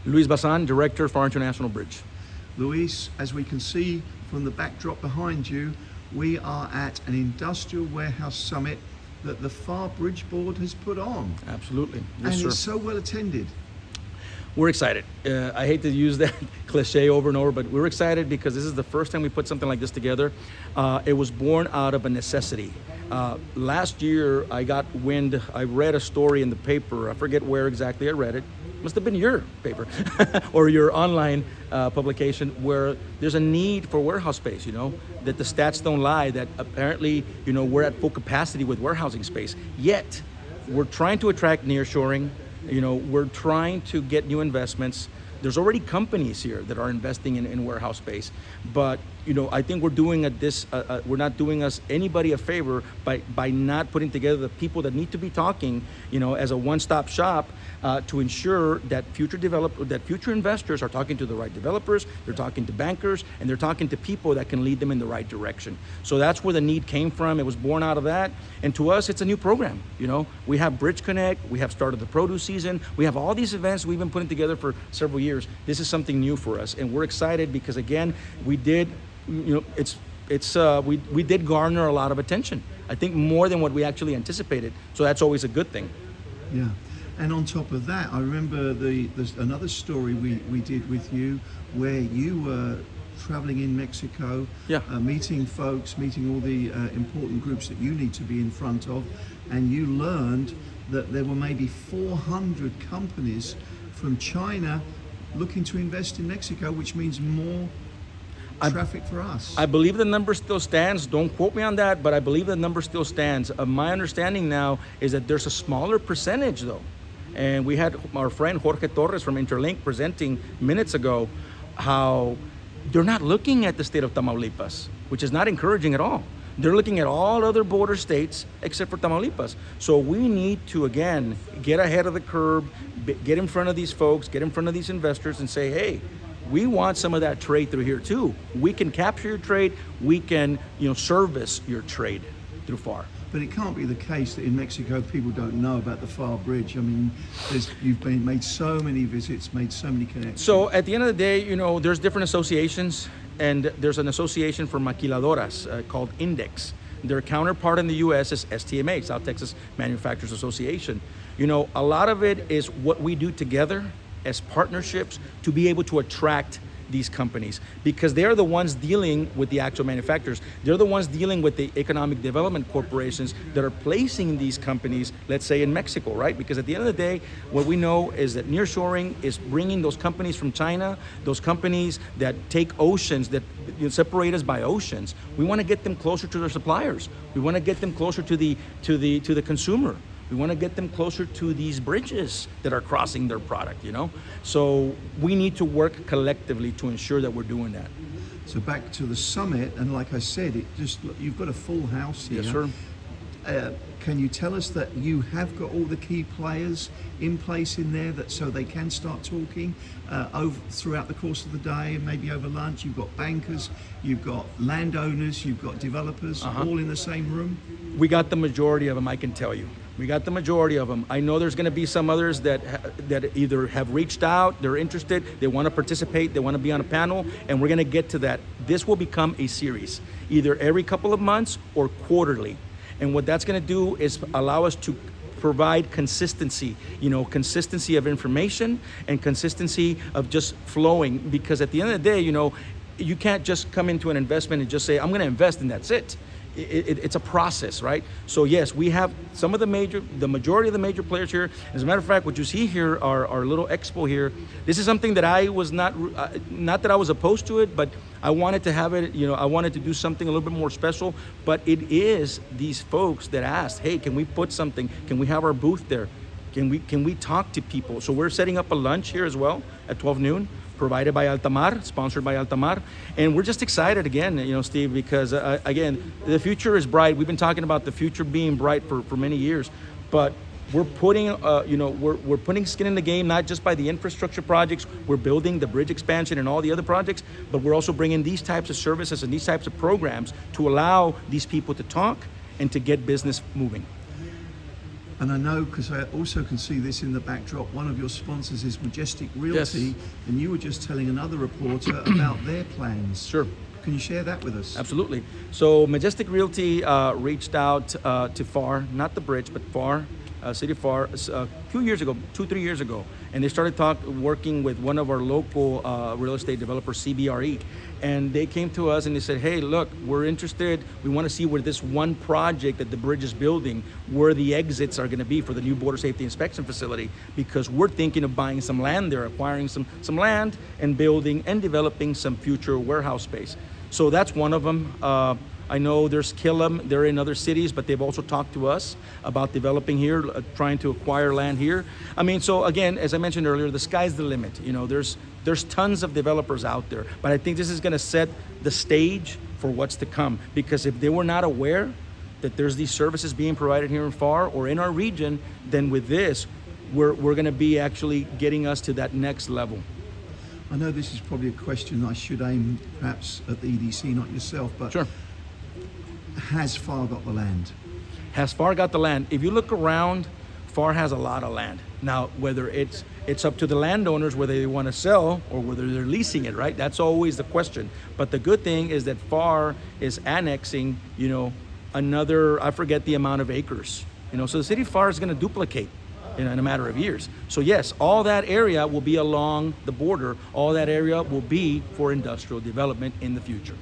Luis Bazan, Director, Pharr International Bridge. Luis, as we can see from the backdrop behind you, we are at an industrial warehouse summit that the Pharr Bridge Board has put on. Absolutely. Yes, and sir. it's so well attended. We're excited. I hate to use that cliche over and over, but we're excited because this is the first time we put something like this together. It was born out of a necessity. Last year, I read a story in the paper. I forget where exactly I read it. Must have been your paper or your online publication, where there's a need for warehouse space, that the stats don't lie, that apparently, we're at full capacity with warehousing space. Yet, we're trying to attract nearshoring. We're trying to get new investments. There's already companies here that are investing in warehouse space, but I think we're doing we're not doing us anybody a favor by not putting together the people that need to be talking, as a one-stop shop to ensure that future investors are talking to the right developers, they're talking to bankers, and they're talking to people that can lead them in the right direction. So that's where the need came from. It was born out of that, and to us, it's a new program. We have Bridge Connect, we have started the produce season, we have all these events we've been putting together for several years. This is something new for us, and we're excited because again, we did garner a lot of attention. I think more than what we actually anticipated. So that's always a good thing. Yeah. And on top of that, I remember there's another story we did with you where you were traveling in Mexico, meeting folks, meeting all the important groups that you need to be in front of, and you learned that there were maybe 400 companies from China looking to invest in Mexico, which means more traffic for us. I believe the number still stands. Don't quote me on that, but I believe the number still stands. My understanding now is that there's a smaller percentage though. And we had our friend Jorge Torres from Interlink presenting minutes ago how they're not looking at the state of Tamaulipas, which is not encouraging at all. They're looking at all other border states except for Tamaulipas. So we need to, again, get ahead of the curve, get in front of these folks, get in front of these investors and say, hey, we want some of that trade through here too. We can capture your trade. We can, service your trade through Pharr. But it can't be the case that in Mexico people don't know about the Pharr Bridge. I mean, you've made so many visits, made so many connections. So at the end of the day, there's different associations, and there's an association for maquiladoras called Index. Their counterpart in the U.S. is STMA, South Texas Manufacturers Association. A lot of it is what we do together as partnerships to be able to attract these companies, because they're the ones dealing with the actual manufacturers. They're the ones dealing with the economic development corporations that are placing these companies, let's say in Mexico, right? Because at the end of the day, what we know is that nearshoring is bringing those companies from China, those companies that take oceans, that separate us by oceans. We want to get them closer to their suppliers. We want to get them closer to the consumer. We want to get them closer to these bridges that are crossing their product, So we need to work collectively to ensure that we're doing that. So back to the summit, and like I said, you've got a full house here. Yes, sir. Can you tell us that you have got all the key players in place in there, so they can start talking throughout the course of the day and maybe over lunch? You've got bankers, you've got landowners, you've got developers, all in the same room? We got the majority of them, I can tell you. We got the majority of them. I know there's going to be some others that either have reached out, they're interested, they want to participate, they want to be on a panel, and we're going to get to that. This will become a series, either every couple of months or quarterly. And what that's going to do is allow us to provide consistency, consistency of information and consistency of just flowing. Because at the end of the day, you can't just come into an investment and just say, I'm going to invest and that's it. It's a process, right? So yes, we have some of the majority of the major players here. As a matter of fact, what you see here, our little expo here, this is something that I was not that I was opposed to it, but I wanted to have it, I wanted to do something a little bit more special, but it is these folks that asked, hey, can we put something, can we have our booth there? Can we talk to people? So we're setting up a lunch here as well at 12 noon. Provided by Altamar, sponsored by Altamar. And we're just excited again, Steve, because again, the future is bright. We've been talking about the future being bright for many years, but we're putting, we're putting skin in the game, not just by the infrastructure projects. We're building the bridge expansion and all the other projects, but we're also bringing these types of services and these types of programs to allow these people to talk and to get business moving. And I know, because I also can see this in the backdrop, one of your sponsors is Majestic Realty, Yes. and you were just telling another reporter about their plans. Sure. Can you share that with us? Absolutely. So Majestic Realty reached out to Pharr, not the bridge, but Pharr, City of Pharr, a few years ago, 2-3 years ago, and they started working with one of our local real estate developers, CBRE, and they came to us and they said, hey, look, we're interested. We want to see where this one project that the bridge is building, where the exits are going to be for the new border safety inspection facility, because we're thinking of buying some land there, acquiring some land and building and developing some future warehouse space. So that's one of them. I know there's Killam, they're in other cities, but they've also talked to us about developing here, trying to acquire land here. I mean, so again, as I mentioned earlier, the sky's the limit. You know, there's tons of developers out there, but I think this is gonna set the stage for what's to come, because if they were not aware that there's these services being provided here in Pharr or in our region, then with this, we're gonna be actually getting us to that next level. I know this is probably a question I should aim perhaps at the EDC, not yourself, but Sure. has Pharr got the land? Has Pharr got the land? If you look around, Pharr has a lot of land. Now, whether it's up to the landowners whether they want to sell or whether they're leasing it, right? That's always the question. But the good thing is that Pharr is annexing, you know, another, I forget the amount of acres. You know, so the city of Pharr is going to duplicate in a matter of years. So yes, all that area will be along the border. All that area will be for industrial development in the future.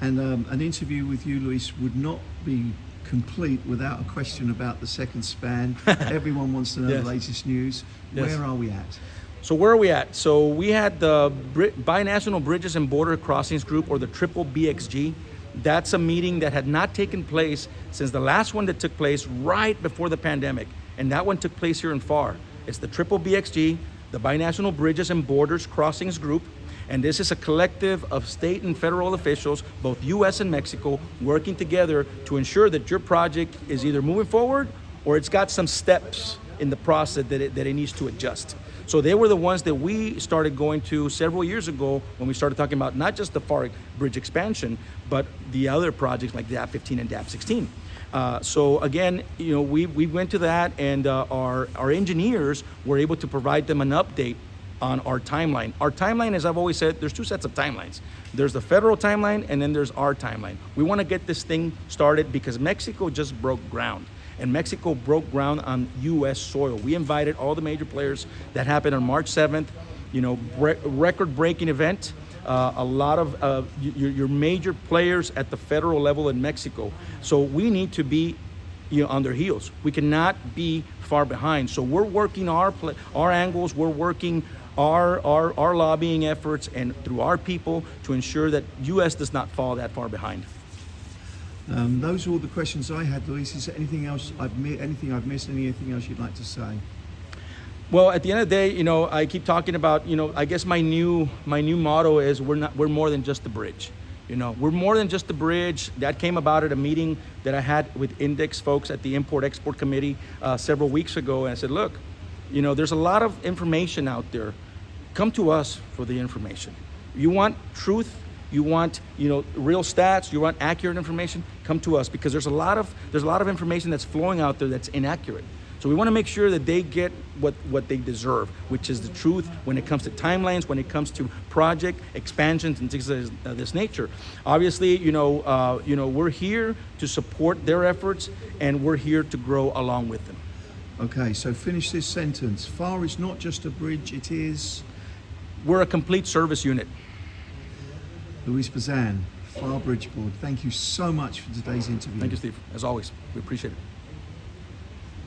And an interview with you, Luis, would not be complete without a question about the second span. Everyone wants to know Yes. the latest news. Yes. Where are we at? So where are we at? So we had the Binational Bridges and Border Crossings Group, or the Triple BXG. That's a meeting that had not taken place since the last one that took place right before the pandemic. And that one took place here in Pharr. It's the Triple BXG, the Binational Bridges and Borders Crossings Group. And this is a collective of state and federal officials, both US and Mexico, working together to ensure that your project is either moving forward or it's got some steps in the process that it needs to adjust. So they were the ones that we started going to several years ago when we started talking about not just the Pharr Bridge expansion, but the other projects like DAP 15 and DAP 16. So again, you know, we went to that, and our engineers were able to provide them an update on our timeline. Our timeline, as I've always said, there's two sets of timelines. There's the federal timeline, and then there's our timeline. We want to get this thing started because Mexico just broke ground. And Mexico broke ground on US soil. We invited all the major players. That happened on March 7th. You know, record-breaking event. A lot of your major players at the federal level in Mexico. So we need to be, you know, on their heels. We cannot be far behind. So we're working our angles. We're working our lobbying efforts and through our people to ensure that U.S. does not fall that far behind. Those are all the questions I had, Luis. Is there anything else anything I've missed? Anything else you'd like to say? Well, at the end of the day, you know, I keep talking about, you know, I guess my new motto is we're more than just a bridge. You know, we're more than just a bridge. That came about at a meeting that I had with Index folks at the Import-Export Committee several weeks ago. And I said, look, you know, there's a lot of information out there. Come to us for the information. You want truth, you want, you know, real stats, you want accurate information, come to us, because there's a lot of information that's flowing out there that's inaccurate. So we want to make sure that they get what they deserve, which is the truth when it comes to timelines, when it comes to project expansions and things of this nature. Obviously, you know, we're here to support their efforts, and we're here to grow along with them. Okay, so finish this sentence. Pharr is not just a bridge, it is... We're a complete service unit. Luis Bazan, Pharr Bridge Board, thank you so much for today's interview. Thank you, Steve. As always, we appreciate it.